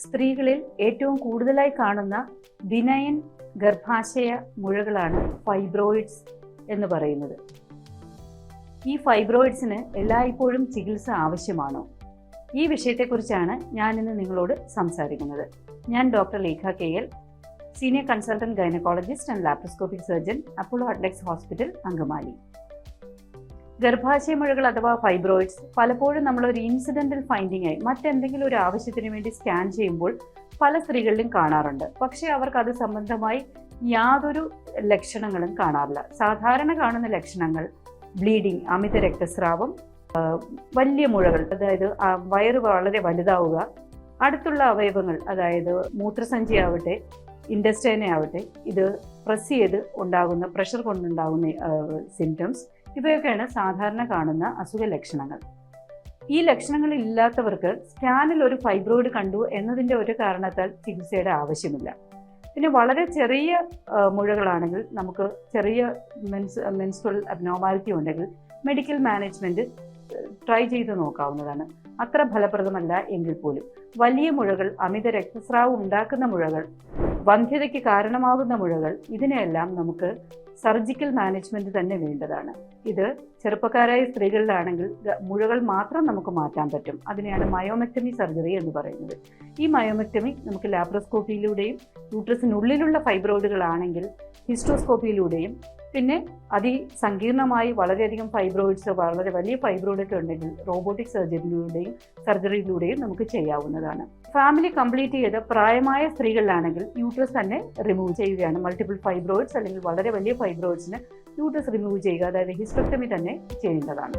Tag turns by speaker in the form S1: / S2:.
S1: സ്ത്രീകളിൽ ഏറ്റവും കൂടുതലായി കാണുന്ന ബിനൈൻ ഗർഭാശയ മുഴകളാണ് ഫൈബ്രോയിഡ്സ് എന്ന് പറയുന്നത്. ഈ ഫൈബ്രോയിഡ്സിന് എല്ലായ്പ്പോഴും ചികിത്സ ആവശ്യമാണോ? ഈ വിഷയത്തെക്കുറിച്ചാണ് ഞാനിന്ന് നിങ്ങളോട് സംസാരിക്കുന്നത്. ഞാൻ doctor Lekha KL, senior consultant gynaecologist and laparoscopic surgeon, Apollo Adlux hospital, Angamaly. ഗർഭാശയ മുഴകൾ അഥവാ ഫൈബ്രോയിഡ്സ് പലപ്പോഴും നമ്മളൊരു ഇൻസിഡന്റൽ ഫൈൻഡിംഗ് ആയി മറ്റെന്തെങ്കിലും ഒരു ആവശ്യത്തിന് വേണ്ടി സ്കാൻ ചെയ്യുമ്പോൾ പല സ്ത്രീകളിലും കാണാറുണ്ട്. പക്ഷേ അവർക്ക് അത് സംബന്ധമായി യാതൊരു ലക്ഷണങ്ങളും കാണാറില്ല. സാധാരണ കാണുന്ന ലക്ഷണങ്ങൾ ബ്ലീഡിംഗ്, അമിത രക്തസ്രാവം, വലിയ മുഴകൾ, അതായത് വയറ് വളരെ വലുതാവുക, അടുത്തുള്ള അവയവങ്ങൾ അതായത് മൂത്രസഞ്ചി ആവട്ടെ ഇൻഡസ്റ്റൈനെ ആവട്ടെ ഇത് പ്രസ് ചെയ്ത് ഉണ്ടാകുന്ന പ്രഷർ കൊണ്ടുണ്ടാകുന്ന സിംറ്റംസ്, ഇവയൊക്കെയാണ് സാധാരണ കാണുന്ന അസുഖ ലക്ഷണങ്ങൾ. ഈ ലക്ഷണങ്ങൾ ഇല്ലാത്തവർക്ക് സ്കാനിൽ ഒരു ഫൈബ്രോയിഡ് കണ്ടു എന്നതിൻ്റെ ഒരു കാരണത്താൽ ചികിത്സയുടെ ആവശ്യമില്ല. പിന്നെ വളരെ ചെറിയ മുഴകളാണെങ്കിൽ നമുക്ക് ചെറിയ മെൻസ്ട്രൽ അബ്നോർമാലിറ്റി ഉണ്ടെങ്കിൽ മെഡിക്കൽ മാനേജ്മെൻറ്റ് ട്രൈ ചെയ്ത് നോക്കാവുന്നതാണ്. അത്ര ഫലപ്രദമല്ല എങ്കിൽ പോലും വലിയ മുഴകൾ, അമിത രക്തസ്രാവം ഉണ്ടാക്കുന്ന മുഴകൾ, വന്ധ്യതയ്ക്ക് കാരണമാകുന്ന മുഴകൾ, ഇതിനെല്ലാം നമുക്ക് സർജിക്കൽ മാനേജ്മെൻറ്റ് തന്നെ വേണ്ടതാണ്. ഇത് ചെറുപ്പക്കാരായ സ്ത്രീകളിലാണെങ്കിൽ മുഴകൾ മാത്രം നമുക്ക് മാറ്റാൻ പറ്റും. അതിനെയാണ് മയോമെക്ടമി സർജറി എന്ന് പറയുന്നത്. ഈ മയോമെക്ടമി നമുക്ക് ലാപ്രോസ്കോപ്പിയിലൂടെയും, യൂട്രസിനുള്ളിലുള്ള ഫൈബ്രോയിഡുകളാണെങ്കിൽ ഹിസ്റ്റോസ്കോപ്പിയിലൂടെയും, പിന്നെ അതിസങ്കീർണമായി വളരെയധികം ഫൈബ്രോയിഡ്സ്, വളരെ വലിയ ഫൈബ്രോയിഡൊക്കെ ഉണ്ടെങ്കിൽ റോബോട്ടിക് സർജറിയിലൂടെയും നമുക്ക് ചെയ്യാവുന്നതാണ്. ഫാമിലി കംപ്ലീറ്റ് ചെയ്ത പ്രായമായ സ്ത്രീകളിലാണെങ്കിൽ യൂട്രസ് തന്നെ റിമൂവ് ചെയ്യുകയാണ്. മൾട്ടിപ്പിൾ ഫൈബ്രോയിഡ്സ് അല്ലെങ്കിൽ വളരെ വലിയ ഫൈബ്രോയിഡ്സിന് യൂട്രസ് റിമൂവ് ചെയ്യുക, അതായത് ഹിസ്റ്റോക്ടമി തന്നെ ചെയ്യേണ്ടതാണ്.